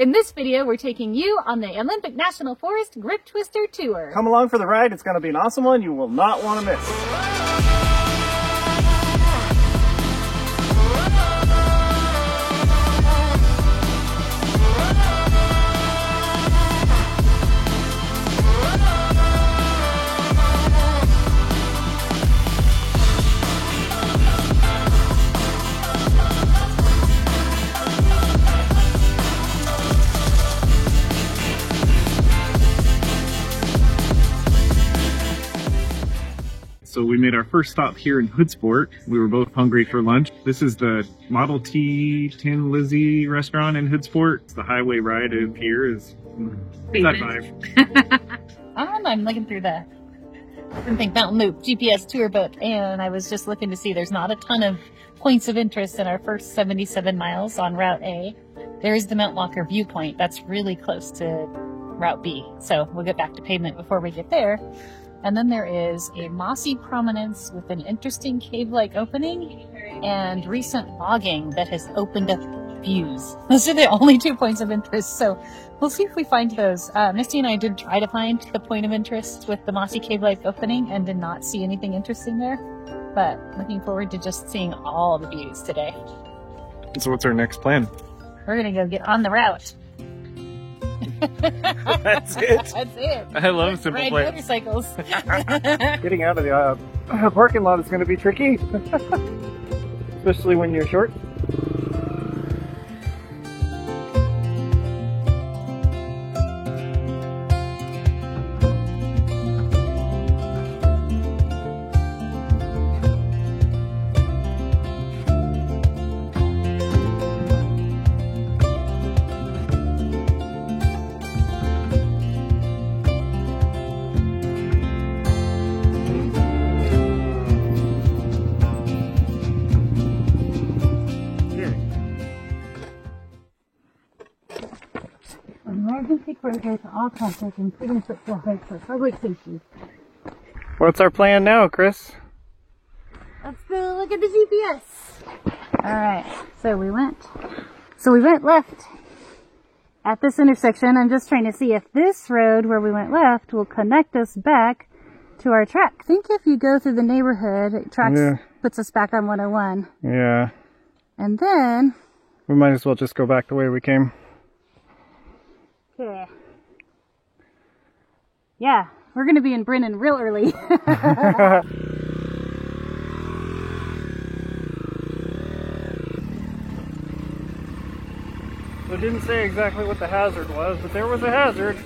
In this video, we're taking you on the Olympic National Forest Grip Twister Tour. Come along for the ride. It's going to be an awesome one you will not want to miss. So we made our first stop here in Hoodsport. We were both hungry for lunch. This is the Model T Tin Lizzie restaurant in Hoodsport. The highway ride in here is that vibe. I'm looking through the Think Mountain Loop GPS tour book, and I was just looking to see there's not a ton of points of interest in our first 77 miles on Route A. There is the Mount Walker viewpoint. That's really close to Route B. So we'll get back to pavement before we get there. And then there is a mossy prominence with an interesting cave-like opening and recent logging that has opened up views. Those are the only 2 points of interest, so we'll see if we find those. Misty and I did try to find the point of interest with the mossy cave-like opening and did not see anything interesting there, but looking forward to just seeing all the views today. So what's our next plan? We're gonna go get on the route. That's it. That's it. I love simple Ride plans. motorcycles. Getting out of the parking lot is going to be tricky, especially when you're short. Emergency closure to all traffic, including football heights for public safety. What's our plan now, Chris? Let's go look at the GPS. Alright, so we went left at this intersection. I'm just trying to see if this road where we went left will connect us back to our track. I think if you go through the neighborhood, it puts us back on 101. Yeah. And then We might as well just go back the way we came. yeah, we're going to be in Brennan real early. So it didn't say exactly what the hazard was, but there was a hazard.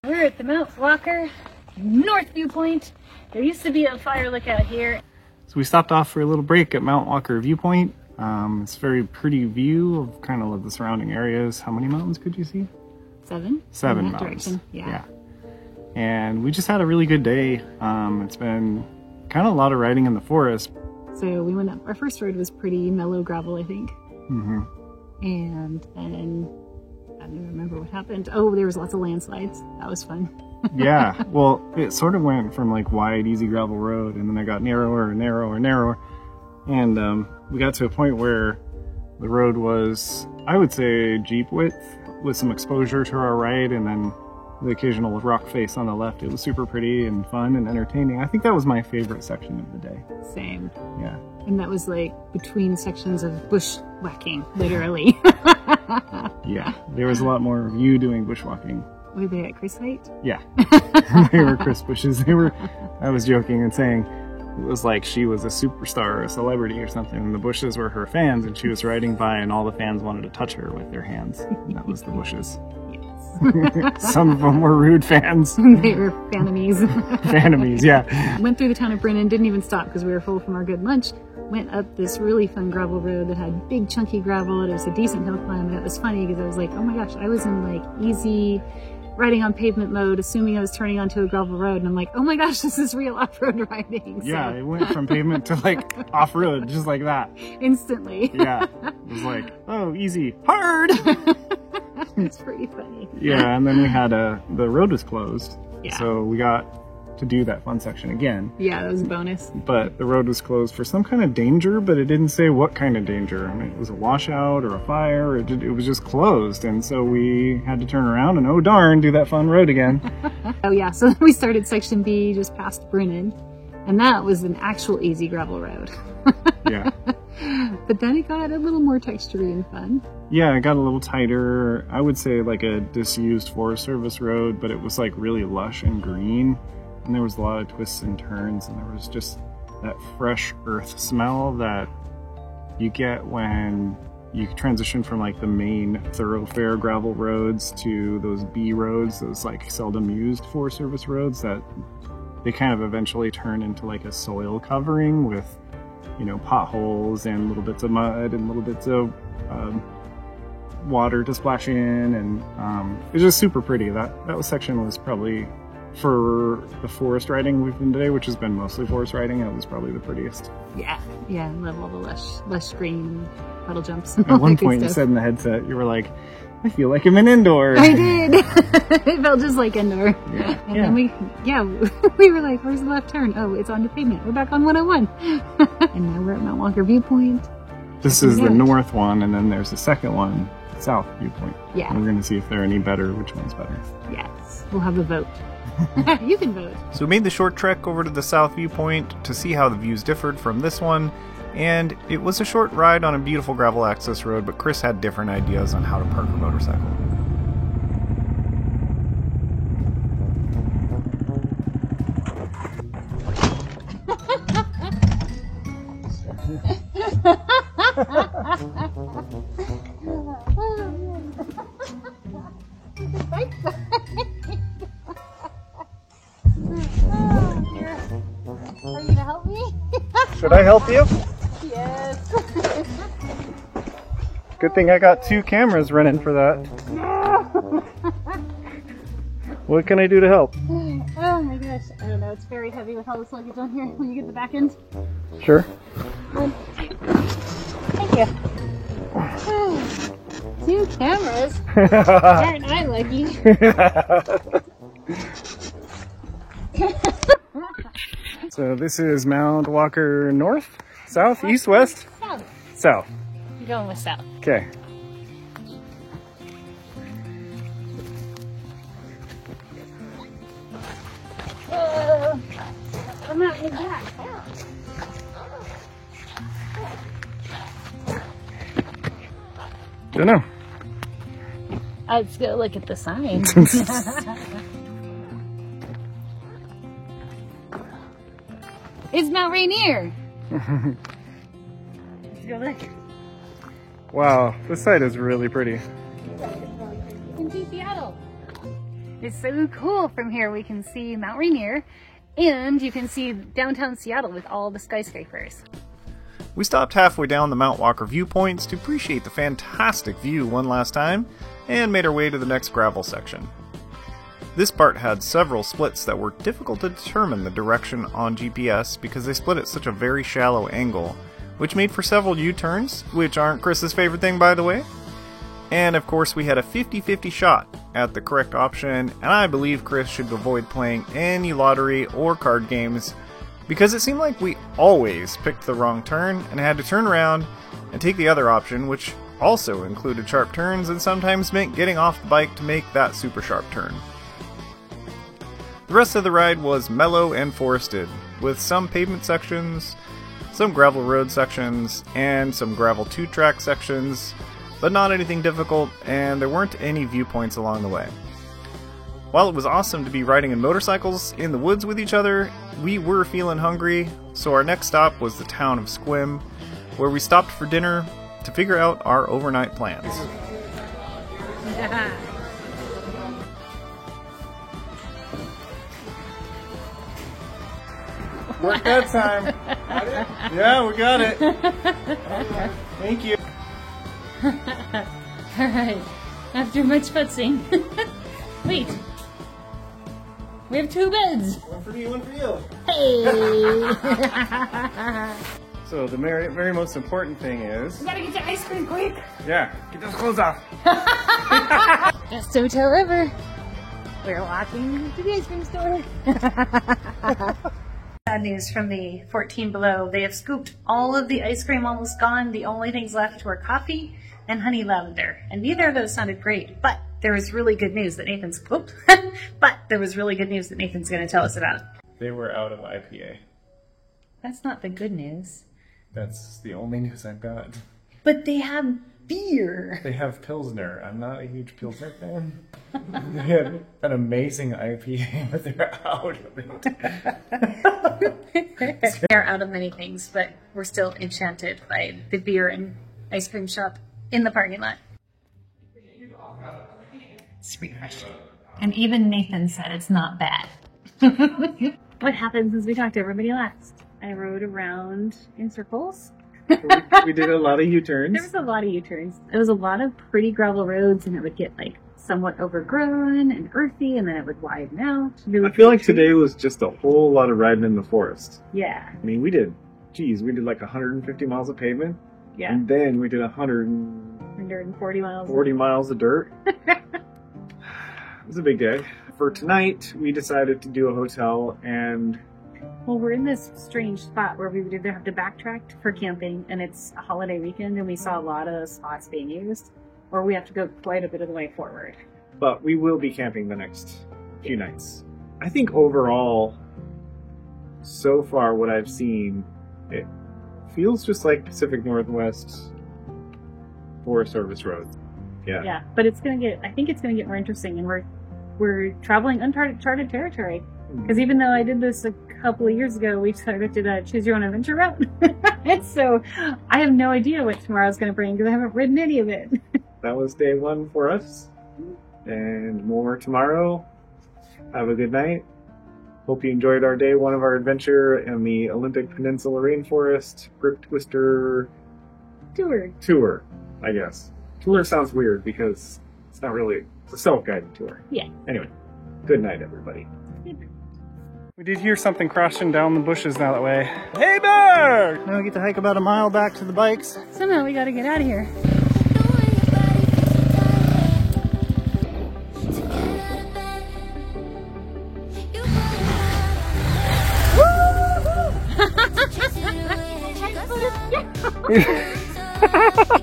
We're at the Mount Walker North Viewpoint. There used to be a fire lookout here. So we stopped off for a little break at Mount Walker Viewpoint. It's a very pretty view of kind of the surrounding areas. How many mountains could you see? 7. 7 in that mountains. direction. Yeah. And we just had a really good day. It's been kind of a lot of riding in the forest. So we went up. Our first road was pretty mellow gravel, I think. Mm-hmm. And then I don't even remember what happened. Oh, there was lots of landslides. That was fun. Yeah, well, it sort of went from like wide, easy gravel road, and then it got narrower and narrower and narrower. And we got to a point where the road was, I would say, Jeep width with some exposure to our right, and then the occasional rock face on the left. It was super pretty and fun and entertaining. I think that was my favorite section of the day. Same. Yeah. And that was like between sections of bushwhacking, literally. Yeah, there was a lot more of you doing bushwalking. Were they at Chris height? Yeah. They were Chris bushes. I was joking and saying it was like she was a superstar or a celebrity or something, and the bushes were her fans, and she was riding by and all the fans wanted to touch her with their hands. And that was the bushes. Yes. Some of them were rude fans. They were Panamies. Panamies, yeah. Went through the town of Brennan, didn't even stop because we were full from our good lunch. Went up this really fun gravel road that had big chunky gravel, and it was a decent hill climb, and it was funny because I was like, oh my gosh, I was in like easy riding on pavement mode, assuming I was turning onto a gravel road, and I'm like, oh my gosh, this is real off-road riding. So, Yeah, it went from pavement to like off-road, just like that. instantly. Yeah, it was like, oh, easy, hard. It's pretty funny. Yeah, and then we had the road was closed, Yeah. so we got to do that fun section again. Yeah, that was a bonus. But the road was closed for some kind of danger, but it didn't say what kind of danger. I mean, it was a washout or a fire. It was just closed, and so we had to turn around and, oh darn, do that fun road again. Oh yeah, so then we started section B just past Brennan, and that was an actual easy gravel road. Yeah. But then it got a little more textury and fun. Yeah, it got a little tighter. I would say like a disused Forest Service road, but it was like really lush and green. And there was a lot of twists and turns, and there was just that fresh earth smell that you get when you transition from like the main thoroughfare gravel roads to those B roads, those like seldom used Forest Service roads that they kind of eventually turn into like a soil covering with, you know, potholes and little bits of mud and little bits of water to splash in, and it was just super pretty. That section was probably, for the forest riding we've been today, which has been mostly forest riding, it was probably the prettiest. Yeah, I love all the lush green puddle jumps. At one point you said in the headset, you were like, I feel like I'm in indoor. I did. It felt just like indoor. Yeah. And then we were like, where's the left turn? Oh, it's on the pavement. We're back on 101. And now we're at Mount Walker Viewpoint. This is the north one, and then there's the second one, south viewpoint. Yeah. And we're going to see if they're any better, which one's better. Yes, we'll have a vote. You can vote. So we made the short trek over to the south viewpoint to see how the views differed from this one, and it was a short ride on a beautiful gravel access road, but Chris had different ideas on how to park a motorcycle. Are you gonna help me? Should I help you? Yes. Good thing I got 2 cameras running for that. What can I do to help? Oh my gosh, I don't know, it's very heavy with all this luggage on here. Will you get the back end? Sure. 1, 2. Thank you. 2 cameras? Aren't I lucky? So this is Mount Walker North, South, East, West? South. South. I'm going with south. Okay. I'm not in back. Don't know. Let's go look at the sign. It's Mount Rainier. Let's go look. Wow, this side is really pretty. You can see Seattle. It's so cool. From here we can see Mount Rainier, and you can see downtown Seattle with all the skyscrapers. We stopped halfway down the Mount Walker viewpoints to appreciate the fantastic view one last time, and made our way to the next gravel section. This part had several splits that were difficult to determine the direction on GPS because they split at such a very shallow angle, which made for several U-turns, which aren't Chris's favorite thing, by the way. And of course we had a 50-50 shot at the correct option, and I believe Chris should avoid playing any lottery or card games because it seemed like we always picked the wrong turn and had to turn around and take the other option, which also included sharp turns and sometimes meant getting off the bike to make that super sharp turn. The rest of the ride was mellow and forested, with some pavement sections, some gravel road sections, and some gravel 2-track sections, but not anything difficult, and there weren't any viewpoints along the way. While it was awesome to be riding in motorcycles in the woods with each other, we were feeling hungry, so our next stop was the town of Sequim, where we stopped for dinner to figure out our overnight plans. Work that time. Yeah, we got it. Thank you. Alright, after much futzing, Wait. We have 2 beds. One for me, one for you. Hey. So the very most important thing is, We gotta get your ice cream quick. yeah, get those clothes off. Best hotel ever. We're walking to the ice cream store. Bad news from the 14 below. They have scooped all of the ice cream, almost gone. The only things left were coffee and honey lavender. And neither of those sounded great, but there was really good news that Nathan's, but there was really good news that Nathan's gonna tell us about. They were out of IPA. That's not the good news. That's the only news I've got. But they have beer. They have Pilsner. I'm not a huge Pilsner fan. They have an amazing IPA, but they're out of it. They're out of many things, but we're still enchanted by the beer and ice cream shop in the parking lot. It's refreshing. And even Nathan said it's not bad. What happened since we talked to everybody last? I rode around in circles. We did a lot of U-turns. There was a lot of U-turns. There was a lot of pretty gravel roads, and it would get like somewhat overgrown and earthy, and then it would widen out. I feel like today was just a whole lot of riding in the forest. Yeah, I mean, we did like 150 miles of pavement. yeah. And then we did 140 140 miles. miles of dirt. It was a big day. For tonight, we decided to do a hotel, and Well, we're in this strange spot where we would either have to backtrack for camping, and it's a holiday weekend, and we saw a lot of spots being used, or we have to go quite a bit of the way forward. but we will be camping the next few nights. I think overall, so far what I've seen, it feels just like Pacific Northwest Forest Service roads. Yeah. Yeah, but it's gonna get. I think it's gonna get more interesting, and we're traveling uncharted territory. Because even though I did this a couple of years ago, we started to choose your own adventure route, and so I have no idea what tomorrow's gonna bring because I haven't ridden any of it. That was day 1 for us, and more tomorrow. Have a good night. Hope you enjoyed our day 1 of our adventure in the Olympic Peninsula Rainforest Grip Twister Tour, I guess. Tour sounds weird because it's not really, it's a self-guided tour. Yeah. Anyway, good night, everybody. We did hear something crashing down the bushes down that way. Hey, bird! Now we get to hike about a mile back to the bikes. Somehow we gotta get out of here. Woo!